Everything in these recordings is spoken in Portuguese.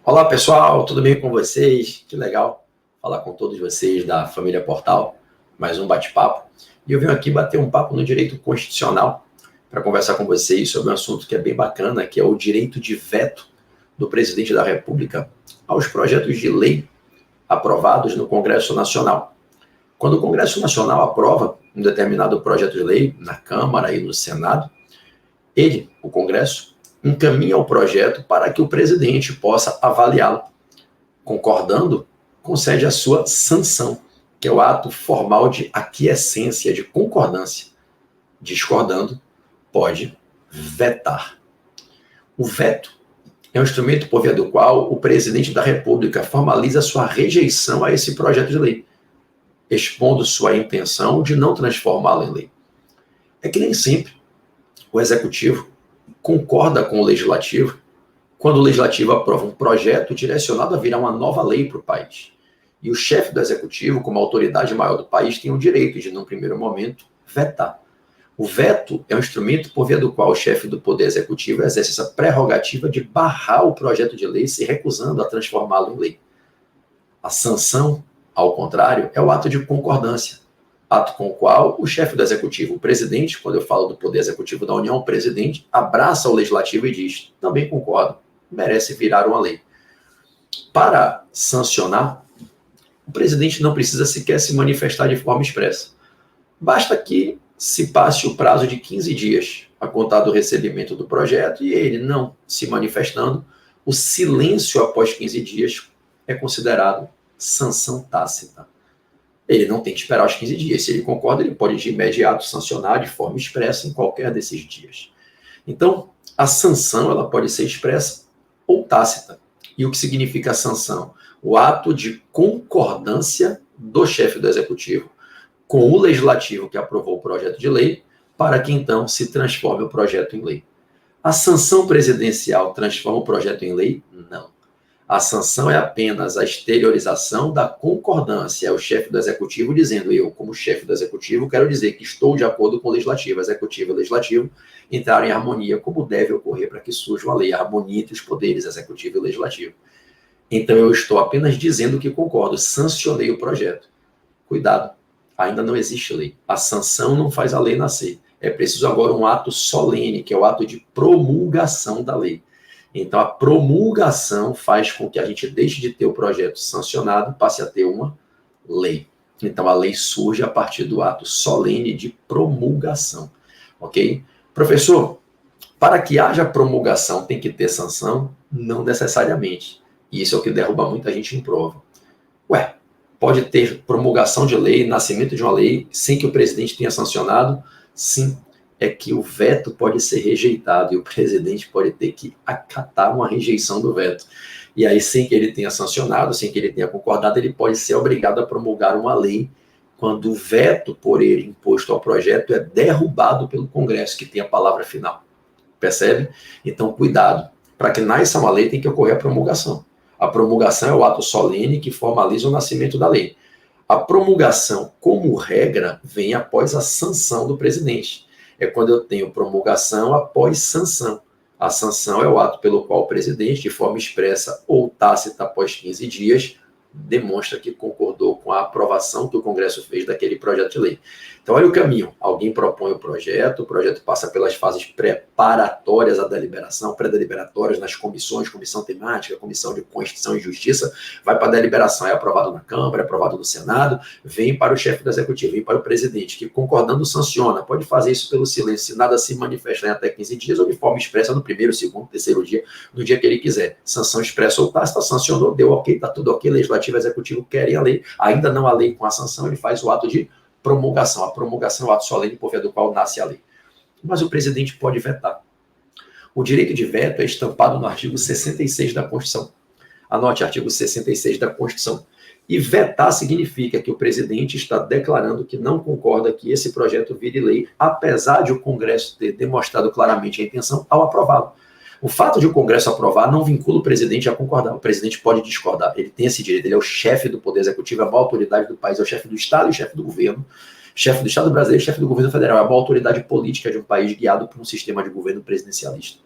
Olá pessoal, tudo bem com vocês? Que legal falar com todos vocês da família Portal, mais um bate-papo. E eu venho aqui bater um papo no direito constitucional para conversar com vocês sobre um assunto que é bem bacana, que é o direito de veto do presidente da República aos projetos de lei aprovados no Congresso Nacional. Quando o Congresso Nacional aprova um determinado projeto de lei na Câmara e no Senado, ele, o Congresso, encaminha o projeto para que o presidente possa avaliá-lo. Concordando, concede a sua sanção, que é o ato formal de aquiescência, de concordância. Discordando, pode vetar. O veto é um instrumento por via do qual o presidente da República formaliza sua rejeição a esse projeto de lei, expondo sua intenção de não transformá-lo em lei. É que nem sempre o Executivo concorda com o Legislativo quando o Legislativo aprova um projeto direcionado a virar uma nova lei para o país. E o chefe do Executivo, como autoridade maior do país, tem o direito de, num primeiro momento, vetar. O veto é um instrumento por via do qual o chefe do Poder Executivo exerce essa prerrogativa de barrar o projeto de lei, se recusando a transformá-lo em lei. A sanção, ao contrário, é o ato de concordância, ato com o qual o chefe do Executivo, o presidente, quando eu falo do Poder Executivo da União, o presidente abraça o Legislativo e diz, também concordo, merece virar uma lei. Para sancionar, o presidente não precisa sequer se manifestar de forma expressa. Basta que se passe o prazo de 15 dias a contar do recebimento do projeto e ele não se manifestando, o silêncio após 15 dias é considerado sanção tácita. Ele não tem que esperar os 15 dias. Se ele concorda, ele pode de imediato sancionar de forma expressa em qualquer desses dias. Então, a sanção ela pode ser expressa ou tácita. E o que significa a sanção? O ato de concordância do chefe do Executivo com o Legislativo que aprovou o projeto de lei para que então se transforme o projeto em lei. A sanção presidencial transforma o projeto em lei? Não. A sanção é apenas a exteriorização da concordância. É o chefe do Executivo dizendo, eu, como chefe do Executivo, quero dizer que estou de acordo com o Legislativo. Executivo e Legislativo entraram em harmonia, como deve ocorrer para que surja uma lei, a harmonia entre os poderes Executivo e Legislativo. Então, eu estou apenas dizendo que concordo, sancionei o projeto. Cuidado, ainda não existe lei. A sanção não faz a lei nascer. É preciso agora um ato solene, que é o ato de promulgação da lei. Então, a promulgação faz com que a gente deixe de ter o projeto sancionado e passe a ter uma lei. Então, a lei surge a partir do ato solene de promulgação. Ok? Professor, para que haja promulgação tem que ter sanção? Não necessariamente. E isso é o que derruba muita gente em prova. Ué, pode ter promulgação de lei, nascimento de uma lei, sem que o presidente tenha sancionado? Sim. É que o veto pode ser rejeitado e o presidente pode ter que acatar uma rejeição do veto. E aí, sem que ele tenha sancionado, sem que ele tenha concordado, ele pode ser obrigado a promulgar uma lei quando o veto por ele imposto ao projeto é derrubado pelo Congresso, que tem a palavra final. Percebe? Então, cuidado. Para que nasça uma lei, tem que ocorrer a promulgação. A promulgação é o ato solene que formaliza o nascimento da lei. A promulgação, como regra, vem após a sanção do presidente. É quando eu tenho promulgação após sanção. A sanção é o ato pelo qual o presidente, de forma expressa ou tácita após 15 dias, demonstra que concordou com a aprovação que o Congresso fez daquele projeto de lei. Então, olha o caminho. Alguém propõe o projeto passa pelas fases preparatórias à deliberação, pré-deliberatórias nas comissões, comissão temática, comissão de Constituição e Justiça, vai para a deliberação, é aprovado na Câmara, é aprovado no Senado, vem para o chefe do Executivo, vem para o presidente, que concordando sanciona, pode fazer isso pelo silêncio, se nada se manifesta em até 15 dias, ou de forma expressa no primeiro, segundo, terceiro dia, no dia que ele quiser. Sanção expressa ou tácita, sancionou, deu ok, está tudo ok, Legislativo e Executivo querem a lei, ainda não a lei com a sanção, ele faz o ato de promulgação. A promulgação é o ato solene por via do qual nasce a lei. Mas o presidente pode vetar. O direito de veto é estampado no artigo 66 da Constituição. Anote, artigo 66 da Constituição. E vetar significa que o presidente está declarando que não concorda que esse projeto vire lei, apesar de o Congresso ter demonstrado claramente a intenção ao aprová-lo. O fato de o Congresso aprovar não vincula o presidente a concordar. O presidente pode discordar. Ele tem esse direito. Ele é o chefe do Poder Executivo, é a maior autoridade do país, é o chefe do Estado e chefe do governo. Chefe do Estado brasileiro e chefe do governo federal. É a maior autoridade política de um país guiado por um sistema de governo presidencialista.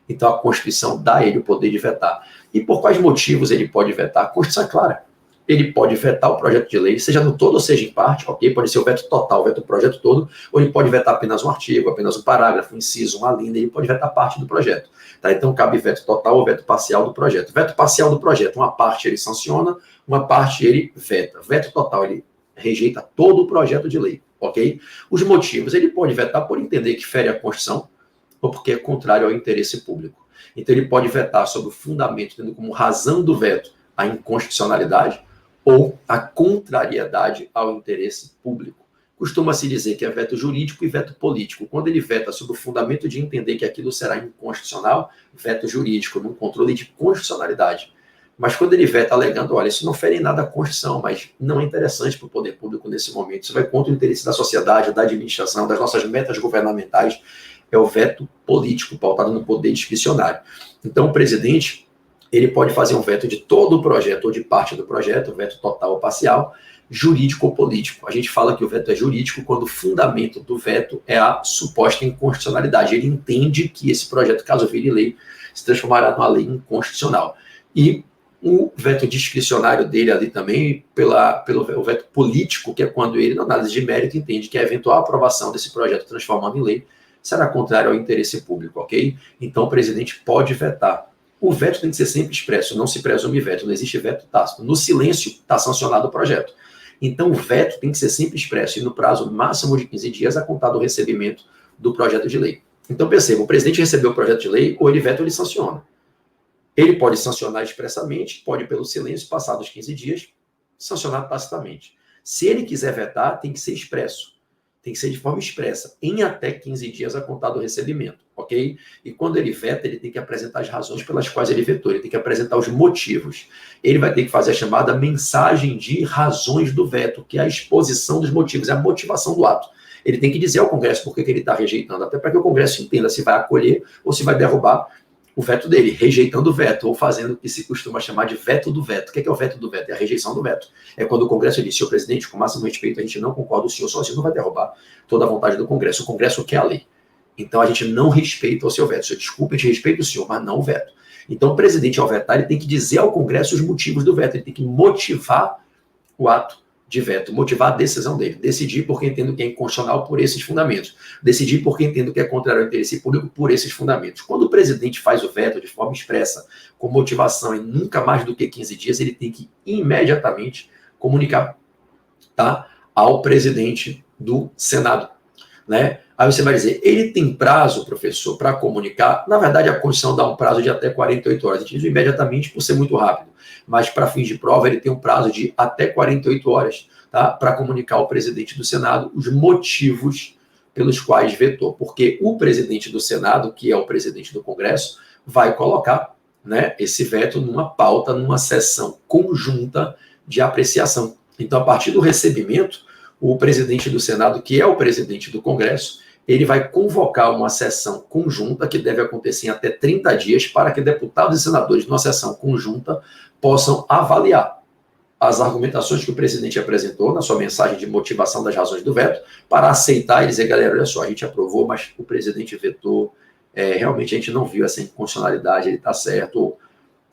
Então a Constituição dá a ele o poder de vetar. E por quais motivos ele pode vetar? A Constituição é clara. Ele pode vetar o projeto de lei, seja no todo ou seja em parte, ok? Pode ser o veto total, o veto do projeto todo, ou ele pode vetar apenas um artigo, apenas um parágrafo, um inciso, uma linha, ele pode vetar parte do projeto. Tá? Então cabe veto total ou veto parcial do projeto. Veto parcial do projeto, uma parte ele sanciona, uma parte ele veta. Veto total, ele rejeita todo o projeto de lei, ok? Os motivos, ele pode vetar por entender que fere a Constituição ou porque é contrário ao interesse público. Então ele pode vetar sob o fundamento, tendo como razão do veto a inconstitucionalidade ou a contrariedade ao interesse público. Costuma-se dizer que é veto jurídico e veto político. Quando ele veta sob o fundamento de entender que aquilo será inconstitucional, veto jurídico, num controle de constitucionalidade. Mas quando ele veta alegando, olha, isso não fere em nada a Constituição, mas não é interessante para o poder público nesse momento, isso vai contra o interesse da sociedade, da administração, das nossas metas governamentais, é o veto político, pautado no poder discricionário. Então, o presidente, ele pode fazer um veto de todo o projeto ou de parte do projeto, veto total ou parcial, jurídico ou político. A gente fala que o veto é jurídico quando o fundamento do veto é a suposta inconstitucionalidade. Ele entende que esse projeto, caso vire lei, se transformará numa lei inconstitucional. E o veto discricionário dele ali também, pelo veto político, que é quando ele, na análise de mérito, entende que a eventual aprovação desse projeto transformando em lei será contrário ao interesse público, ok? Então o presidente pode vetar. O veto tem que ser sempre expresso, não se presume veto, não existe veto tácito. No silêncio está sancionado o projeto. Então o veto tem que ser sempre expresso e no prazo máximo de 15 dias a contar do recebimento do projeto de lei. Então perceba, o presidente recebeu o projeto de lei, ou ele veta ou ele sanciona. Ele pode sancionar expressamente, pode pelo silêncio, passados 15 dias, sancionar tacitamente. Se ele quiser vetar, tem que ser expresso. Tem que ser de forma expressa, em até 15 dias a contar do recebimento, ok? E quando ele veta, ele tem que apresentar as razões pelas quais ele vetou, ele tem que apresentar os motivos. Ele vai ter que fazer a chamada mensagem de razões do veto, que é a exposição dos motivos, é a motivação do ato. Ele tem que dizer ao Congresso por que ele está rejeitando, até para que o Congresso entenda se vai acolher ou se vai derrubar o veto dele, rejeitando o veto, ou fazendo o que se costuma chamar de veto do veto. O que é o veto do veto? É a rejeição do veto. É quando o Congresso diz, senhor presidente, com o máximo respeito, a gente não concorda, o senhor sozinho não vai derrubar toda a vontade do Congresso. O Congresso quer a lei. Então a gente não respeita o seu veto. Senhor, desculpe, a gente respeita o senhor, mas não o veto. Então o presidente, ao vetar, ele tem que dizer ao Congresso os motivos do veto, ele tem que motivar o ato de veto, motivar a decisão dele, decidir porque entendo que é inconstitucional por esses fundamentos, decidir porque entendo que é contrário ao interesse público por esses fundamentos. Quando o presidente faz o veto de forma expressa, com motivação em nunca mais do que 15 dias, ele tem que imediatamente comunicar, tá, ao presidente do Senado, né? Aí você vai dizer, ele tem prazo, professor, para comunicar? Na verdade, a Constituição dá um prazo de até 48 horas. A gente diz imediatamente por ser muito rápido. Mas, para fins de prova, ele tem um prazo de até 48 horas, tá? Para comunicar ao presidente do Senado os motivos pelos quais vetou. Porque o presidente do Senado, que é o presidente do Congresso, vai colocar, né, esse veto numa pauta, numa sessão conjunta de apreciação. Então, a partir do recebimento, o presidente do Senado, que é o presidente do Congresso, ele vai convocar uma sessão conjunta, que deve acontecer em até 30 dias, para que deputados e senadores, numa sessão conjunta, possam avaliar as argumentações que o presidente apresentou na sua mensagem de motivação das razões do veto, para aceitar e dizer, galera, olha só, a gente aprovou, mas o presidente vetou, realmente a gente não viu essa inconstitucionalidade, ele está certo, ou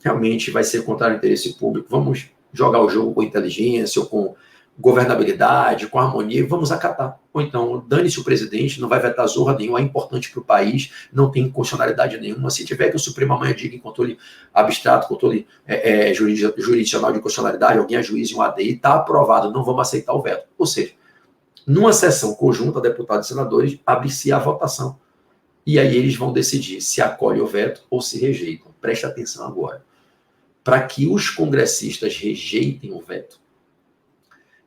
realmente vai ser contrário ao interesse público, vamos jogar o jogo com inteligência, ou com governabilidade, com harmonia, vamos acatar. Ou então, dane-se o presidente, não vai vetar zorra nenhuma, é importante para o país, não tem constitucionalidade nenhuma. Se tiver que o Supremo amanhã diga em controle abstrato, controle jurisdicional de constitucionalidade, alguém ajuize um ADI, está aprovado, não vamos aceitar o veto. Ou seja, numa sessão conjunta, deputados e senadores, abre-se a votação. E aí eles vão decidir se acolhe o veto ou se rejeitam. Preste atenção agora. Para que os congressistas rejeitem o veto,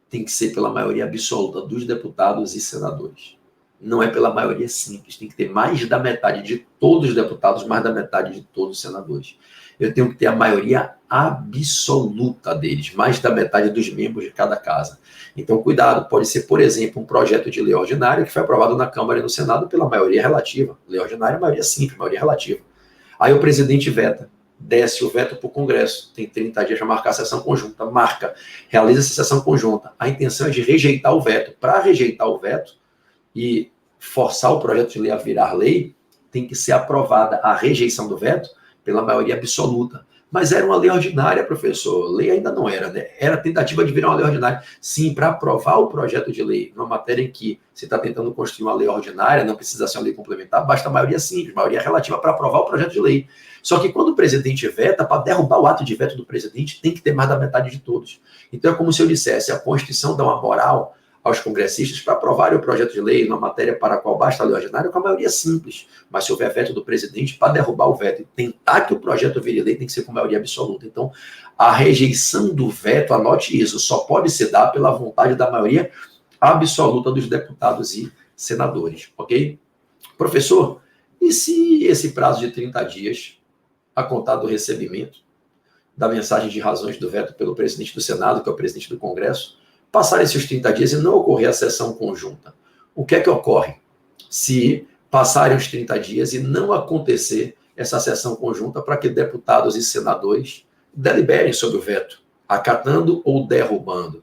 tem que ser pela maioria absoluta dos deputados e senadores. Não é pela maioria simples, tem que ter mais da metade de todos os deputados, mais da metade de todos os senadores. Eu tenho que ter a maioria absoluta deles, mais da metade dos membros de cada casa. Então, cuidado, pode ser, por exemplo, um projeto de lei ordinária que foi aprovado na Câmara e no Senado pela maioria relativa. Lei ordinária, maioria simples, maioria relativa. Aí o presidente veta. Desce o veto para o Congresso, tem 30 dias para marcar a sessão conjunta, marca, realiza essa sessão conjunta. A intenção é de rejeitar o veto. Para rejeitar o veto e forçar o projeto de lei a virar lei, tem que ser aprovada a rejeição do veto pela maioria absoluta. Mas era uma lei ordinária, professor. Lei ainda não era, né? Era tentativa de virar uma lei ordinária. Sim, para aprovar o projeto de lei, numa matéria em que se está tentando construir uma lei ordinária, não precisa ser uma lei complementar, basta a maioria simples, maioria relativa para aprovar o projeto de lei. Só que quando o presidente veta, para derrubar o ato de veto do presidente, tem que ter mais da metade de todos. Então é como se eu dissesse, a Constituição dá uma moral aos congressistas para aprovarem o projeto de lei numa matéria para a qual basta a lei ordinária com a maioria simples. Mas se houver veto do presidente, para derrubar o veto e tentar que o projeto vire lei, tem que ser com maioria absoluta. Então, a rejeição do veto, anote isso, só pode se dar pela vontade da maioria absoluta dos deputados e senadores, ok? Professor, e se esse prazo de 30 dias, a contar do recebimento da mensagem de razões do veto pelo presidente do Senado, que é o presidente do Congresso, passar esses 30 dias e não ocorrer a sessão conjunta? O que é que ocorre se passarem os 30 dias e não acontecer essa sessão conjunta para que deputados e senadores deliberem sobre o veto, acatando ou derrubando?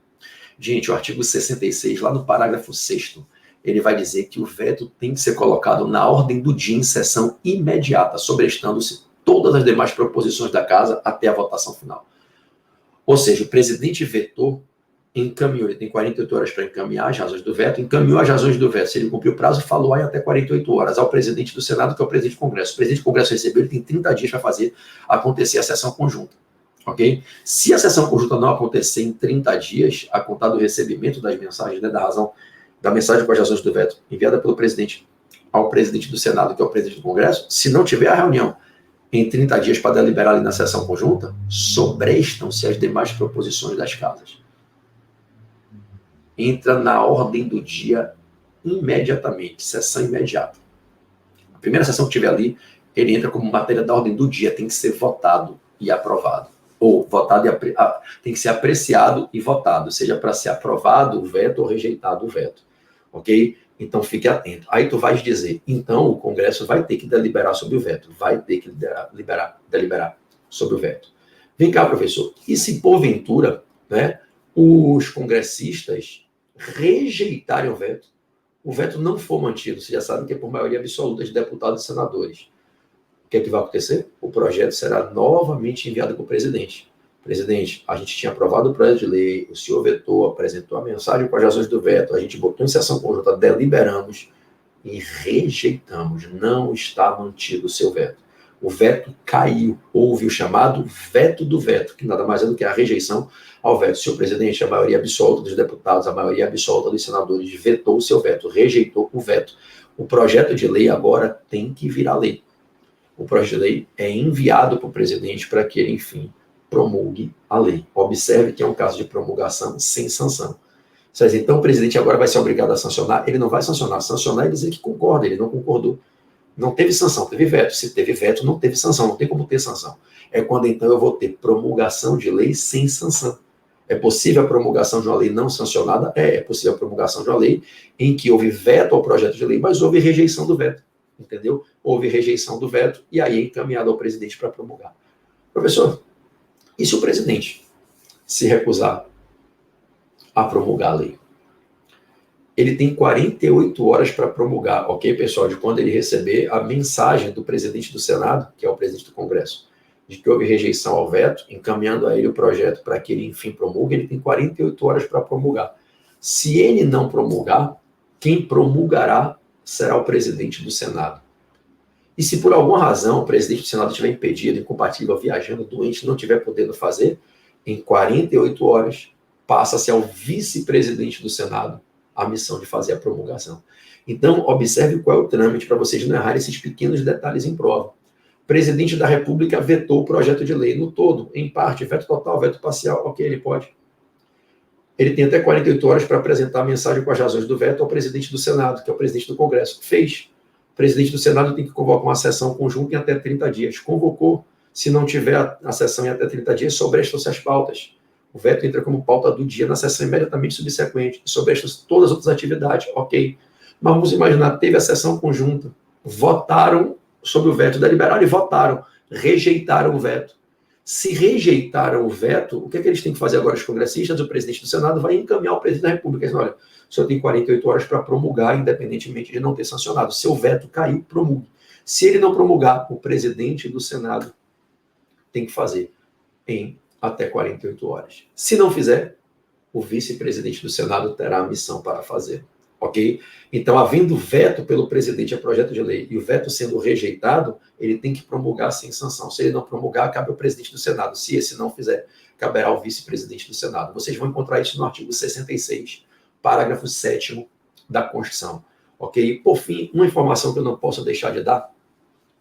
Gente, o artigo 66, lá no parágrafo 6º, ele vai dizer que o veto tem que ser colocado na ordem do dia em sessão imediata, sobrestando-se todas as demais proposições da casa até a votação final. Ou seja, o presidente vetou, encaminhou, ele tem 48 horas para encaminhar as razões do veto, encaminhou as razões do veto, se ele cumpriu o prazo, falou aí até 48 horas ao presidente do Senado, que é o presidente do Congresso. O presidente do Congresso recebeu, ele tem 30 dias para fazer acontecer a sessão conjunta, ok? Se a sessão conjunta não acontecer em 30 dias, a contar do recebimento das mensagens, né, da mensagem com as razões do veto, enviada pelo presidente ao presidente do Senado, que é o presidente do Congresso, se não tiver a reunião em 30 dias para deliberar ali na sessão conjunta, sobrestam-se as demais proposições das casas. Entra na ordem do dia imediatamente, sessão imediata. A primeira sessão que tiver ali, ele entra como matéria da ordem do dia, tem que ser votado e aprovado. Ou votado tem que ser apreciado e votado, seja para ser aprovado o veto ou rejeitado o veto. Ok? Então fique atento. Aí tu vais dizer, então o Congresso vai ter que deliberar sobre o veto, vai ter que deliberar sobre o veto. Vem cá, professor, e se porventura, né, os congressistas rejeitarem o veto não for mantido, vocês já sabem que é por maioria absoluta de deputados e senadores. O que é que vai acontecer? O projeto será novamente enviado para o presidente. Presidente, a gente tinha aprovado o projeto de lei, o senhor vetou, apresentou a mensagem com as razões do veto, a gente botou em sessão conjunta, deliberamos e rejeitamos. Não está mantido o seu veto. O veto caiu. Houve o chamado veto do veto, que nada mais é do que a rejeição ao veto. Senhor presidente, a maioria absoluta dos deputados, a maioria absoluta dos senadores vetou o seu veto, rejeitou o veto. O projeto de lei agora tem que virar lei. O projeto de lei é enviado para o presidente para que ele, enfim, promulgue a lei. Observe que é um caso de promulgação sem sanção. Então o presidente agora vai ser obrigado a sancionar. Ele não vai sancionar. Sancionar é dizer que concorda, ele não concordou. Não teve sanção, teve veto. Se teve veto, não teve sanção, não tem como ter sanção. É quando então eu vou ter promulgação de lei sem sanção. É possível a promulgação de uma lei não sancionada? É possível a promulgação de uma lei em que houve veto ao projeto de lei, mas houve rejeição do veto. Entendeu? Houve rejeição do veto e aí é encaminhado ao presidente para promulgar. Professor, e se o presidente se recusar a promulgar a lei? Ele tem 48 horas para promulgar, ok, pessoal? De quando ele receber a mensagem do presidente do Senado, que é o presidente do Congresso, de que houve rejeição ao veto, encaminhando a ele o projeto para que ele, enfim, promulgue, ele tem 48 horas para promulgar. Se ele não promulgar, quem promulgará será o presidente do Senado. E se por alguma razão o presidente do Senado estiver impedido, incompatível, viajando, doente, não estiver podendo fazer, em 48 horas passa-se ao vice-presidente do Senado a missão de fazer a promulgação. Então, observe qual é o trâmite para vocês não errarem esses pequenos detalhes em prova. O presidente da República vetou o projeto de lei no todo, em parte, veto total, veto parcial, ok, ele pode. Ele tem até 48 horas para apresentar a mensagem com as razões do veto ao presidente do Senado, que é o presidente do Congresso. Fez. O presidente do Senado tem que convocar uma sessão conjunta em até 30 dias. Convocou. Se não tiver a sessão em até 30 dias, sobrestam-se as pautas. O veto entra como pauta do dia na sessão imediatamente subsequente. Sobrestam-se todas as outras atividades. Ok. Mas vamos imaginar, teve a sessão conjunta. Votaram sobre o veto, deliberaram e votaram. Rejeitaram o veto. Se rejeitaram o veto, o que é que eles têm que fazer agora, os congressistas? O presidente do Senado vai encaminhar o presidente da República, dizendo, olha, o senhor tem 48 horas para promulgar, independentemente de não ter sancionado. Seu veto caiu, promulgue. Se ele não promulgar, o presidente do Senado tem que fazer em até 48 horas. Se não fizer, o vice-presidente do Senado terá a missão para fazer. Ok? Então, havendo veto pelo presidente a projeto de lei e o veto sendo rejeitado, ele tem que promulgar sem sanção. Se ele não promulgar, cabe ao presidente do Senado. Se esse não fizer, caberá ao vice-presidente do Senado. Vocês vão encontrar isso no artigo 66, parágrafo 7º da Constituição. Ok? Por fim, uma informação que eu não posso deixar de dar,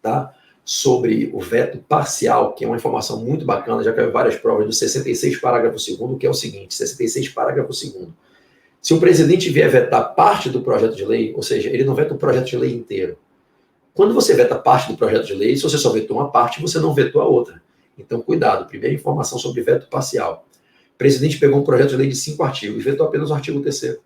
tá? Sobre o veto parcial, que é uma informação muito bacana, já caiu várias provas do 66, parágrafo 2º, que é o seguinte, 66, parágrafo 2º. Se o presidente vier vetar parte do projeto de lei, ou seja, ele não veta o projeto de lei inteiro. Quando você veta parte do projeto de lei, se você só vetou uma parte, você não vetou a outra. Então, cuidado. Primeira informação sobre veto parcial. O presidente pegou um projeto de lei de 5 artigos e vetou apenas o artigo 3º.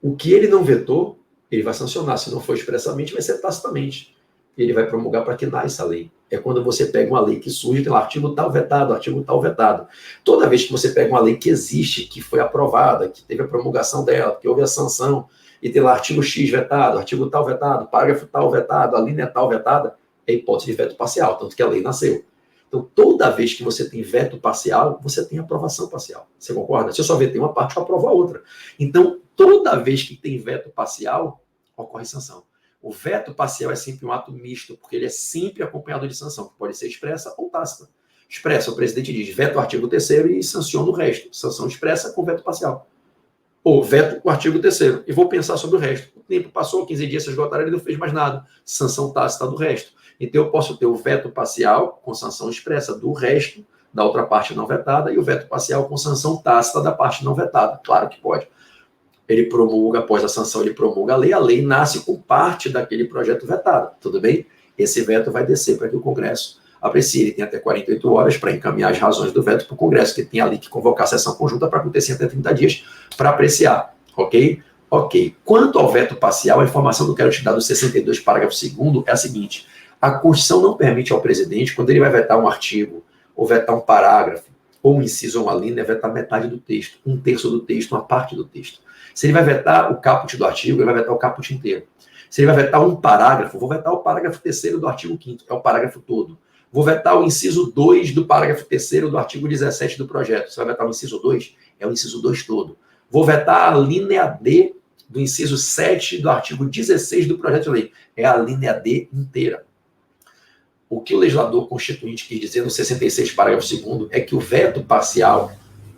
O que ele não vetou, ele vai sancionar. Se não for expressamente, vai ser tacitamente. Ele vai promulgar para que nasça a lei. É quando você pega uma lei que surge, tem lá artigo tal vetado, artigo tal vetado. Toda vez que você pega uma lei que existe, que foi aprovada, que teve a promulgação dela, que houve a sanção, e tem lá artigo X vetado, artigo tal vetado, parágrafo tal vetado, a linha tal vetada, é hipótese de veto parcial, tanto que a lei nasceu. Então, toda vez que você tem veto parcial, você tem aprovação parcial. Você concorda? Se eu só vetei uma parte, eu aprovo a outra. Então, toda vez que tem veto parcial, ocorre sanção. O veto parcial é sempre um ato misto, porque ele é sempre acompanhado de sanção, que pode ser expressa ou tácita. Expressa, o presidente diz veto o artigo 3º e sanciona o resto. Sanção expressa com veto parcial. Ou veto o artigo 3º e vou pensar sobre o resto. O tempo passou, 15 dias se esgotaram, ele não fez mais nada. Sanção tácita do resto. Então eu posso ter o veto parcial com sanção expressa do resto, da outra parte não vetada, e o veto parcial com sanção tácita da parte não vetada. Claro que pode. Ele promulga, após a sanção, ele promulga a lei nasce com parte daquele projeto vetado, tudo bem? Esse veto vai descer para que o Congresso aprecie. Ele tem até 48 horas para encaminhar as razões do veto para o Congresso, que tem ali que convocar a sessão conjunta para acontecer até 30 dias para apreciar, ok? Ok. Quanto ao veto parcial, a informação que eu quero te dar do 62, parágrafo 2º, é a seguinte: a Constituição não permite ao presidente, quando ele vai vetar um artigo, ou vetar um parágrafo, ou um inciso ou uma linha, vetar metade do texto, 1/3 do texto, uma parte do texto. Se ele vai vetar o caput do artigo, ele vai vetar o caput inteiro. Se ele vai vetar um parágrafo, vou vetar o parágrafo 3º do artigo 5º, é o parágrafo todo. Vou vetar o inciso 2 do parágrafo 3º do artigo 17 do projeto. Você vai vetar o inciso 2? É o inciso 2 todo. Vou vetar a linha D do inciso 7 do artigo 16 do projeto de lei. É a linha D inteira. O que o legislador constituinte quis dizer no 66, parágrafo 2º, é que o veto parcial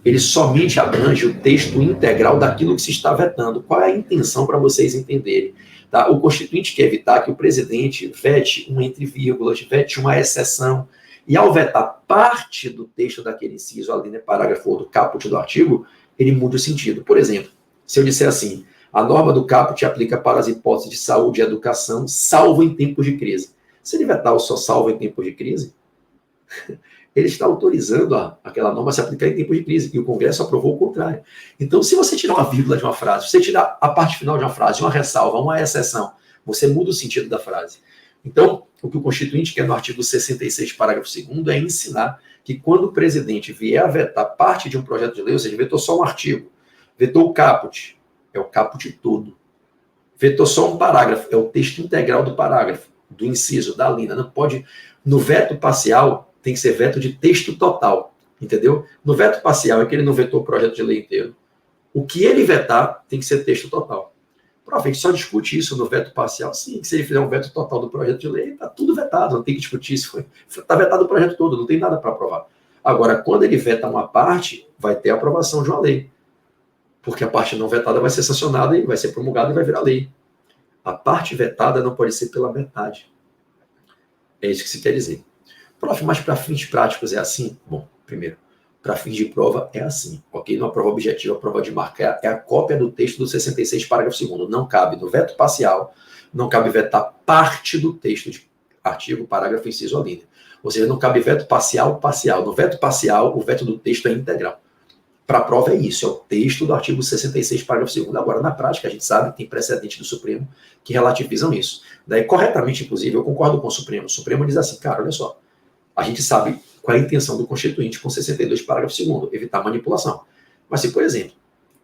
ele somente abrange o texto integral daquilo que se está vetando. Qual é a intenção para vocês entenderem? Tá? O Constituinte quer evitar que o presidente vete um entre vírgulas, vete uma exceção, e ao vetar parte do texto daquele inciso, a linha parágrafo ou do caput do artigo, ele muda o sentido. Por exemplo, se eu disser assim, a norma do caput aplica para as hipóteses de saúde e educação, salvo em tempos de crise. Se ele vetar o só salvo em tempos de crise, ele está autorizando aquela norma a se aplicar em tempos de crise, e o Congresso aprovou o contrário. Então, se você tirar uma vírgula de uma frase, se você tirar a parte final de uma frase, uma ressalva, uma exceção, você muda o sentido da frase. Então, o que o Constituinte quer no artigo 66, parágrafo 2º, é ensinar que quando o presidente vier a vetar parte de um projeto de lei, ou seja, vetou só um artigo, vetou o caput, é o caput todo. Vetou só um parágrafo, é o texto integral do parágrafo, do inciso, da linha. Não pode, no veto parcial, tem que ser veto de texto total, entendeu? No veto parcial é que ele não vetou o projeto de lei inteiro. O que ele vetar tem que ser texto total. Prof, a gente só discute isso no veto parcial? Sim, se ele fizer um veto total do projeto de lei, está tudo vetado, não tem que discutir isso. Está vetado o projeto todo, não tem nada para aprovar. Agora, quando ele veta uma parte, vai ter a aprovação de uma lei. Porque a parte não vetada vai ser sancionada e vai ser promulgada e vai virar lei. A parte vetada não pode ser pela metade. É isso que se quer dizer. Prof, mas para fins práticos é assim? Bom, primeiro, para fins de prova é assim, ok? Numa prova objetiva, a prova de marcar é a cópia do texto do 66, parágrafo 2º. Não cabe no veto parcial, não cabe vetar parte do texto de artigo, parágrafo, inciso ou linha. Ou seja, não cabe veto parcial. No veto parcial, o veto do texto é integral. Para a prova é isso, é o texto do artigo 66, parágrafo 2º. Agora, na prática, a gente sabe que tem precedente do Supremo que relativizam isso. Daí, corretamente, inclusive, eu concordo com o Supremo. O Supremo diz assim, cara, olha só, a gente sabe qual é a intenção do Constituinte com 62, parágrafo 2º, evitar manipulação. Mas se, por exemplo,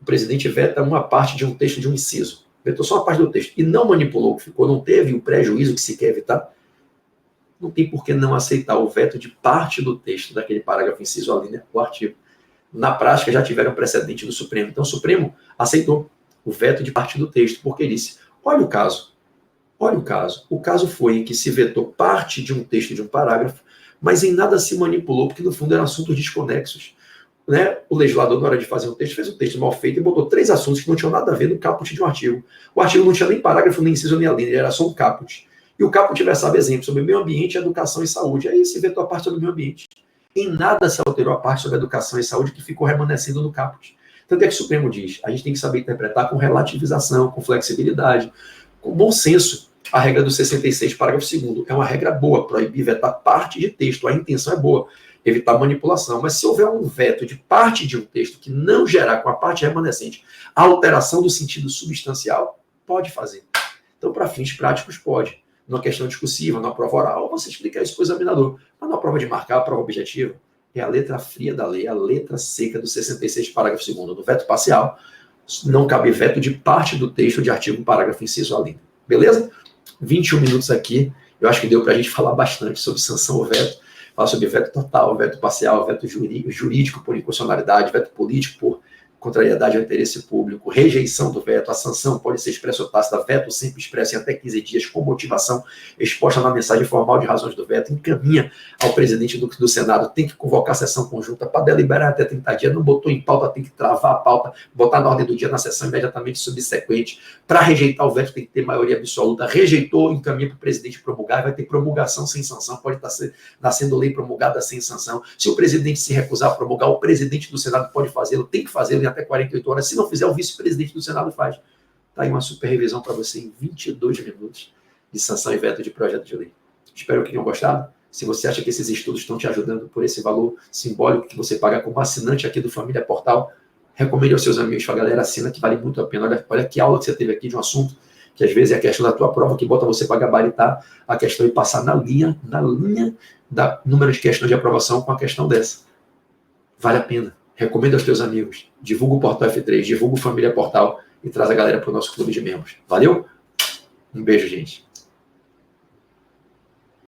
o presidente veta uma parte de um texto de um inciso, vetou só uma parte do texto e não manipulou o que ficou, não teve o prejuízo que se quer evitar, não tem por que não aceitar o veto de parte do texto daquele parágrafo, inciso, a linha, o artigo. Na prática, já tiveram precedente do Supremo. Então, o Supremo aceitou o veto de parte do texto, porque disse, olha o caso. O caso foi em que se vetou parte de um texto de um parágrafo, mas em nada se manipulou, porque no fundo eram assuntos desconexos. Né? O legislador, na hora de fazer um texto, fez um texto mal feito e botou 3 assuntos que não tinham nada a ver no caput de um artigo. O artigo não tinha nem parágrafo, nem inciso, nem a linha, era só um caput. E o caput versava exemplo sobre meio ambiente, educação e saúde. Aí se vetou a parte sobre o meio ambiente. Em nada se alterou a parte sobre educação e saúde que ficou remanescendo no caput. Então, o que é que o Supremo diz? A gente tem que saber interpretar com relativização, com flexibilidade, com bom senso. A regra do 66, parágrafo 2º, é uma regra boa, proibir vetar parte de texto. A intenção é boa, evitar manipulação. Mas se houver um veto de parte de um texto que não gerar com a parte remanescente a alteração do sentido substancial, pode fazer. Então, para fins práticos, pode. Numa questão discursiva, numa prova oral, você explica isso para o examinador. Mas na prova de marcar, a prova objetiva, é a letra fria da lei, a letra seca do 66, parágrafo 2º, do veto parcial. Não cabe veto de parte do texto de artigo, parágrafo, inciso, a linha. Beleza? 21 minutos aqui. Eu acho que deu para a gente falar bastante sobre sanção ou veto. Falar sobre veto total, veto parcial, veto jurídico por inconstitucionalidade, veto político por contrariedade ao interesse público, rejeição do veto, a sanção pode ser expressa ou tácita, veto sempre expresso em até 15 dias, com motivação exposta na mensagem formal de razões do veto, encaminha ao presidente do Senado, tem que convocar a sessão conjunta para deliberar até 30 dias, não botou em pauta, tem que travar a pauta, botar na ordem do dia na sessão imediatamente subsequente, para rejeitar o veto tem que ter maioria absoluta, rejeitou, encaminha para o presidente promulgar, vai ter promulgação sem sanção, pode estar nascendo lei promulgada sem sanção, se o presidente se recusar a promulgar, o presidente do Senado pode fazê-lo, tem que fazê-lo em até 48 horas. Se não fizer, o vice-presidente do Senado faz. Está aí uma super revisão para você em 22 minutos de sanção e veto de projeto de lei. Espero que tenham gostado. Se você acha que esses estudos estão te ajudando por esse valor simbólico que você paga como assinante aqui do Família Portal, recomende aos seus amigos, a galera assina, que vale muito a pena. Olha que aula que você teve aqui de um assunto que às vezes é a questão da tua prova que bota você para gabaritar a questão e passar na linha da número de questões de aprovação com a questão dessa. Vale a pena. Recomenda aos teus amigos. Divulga o Portal F3, divulga o Família Portal e traz a galera para o nosso clube de membros. Valeu? Um beijo, gente.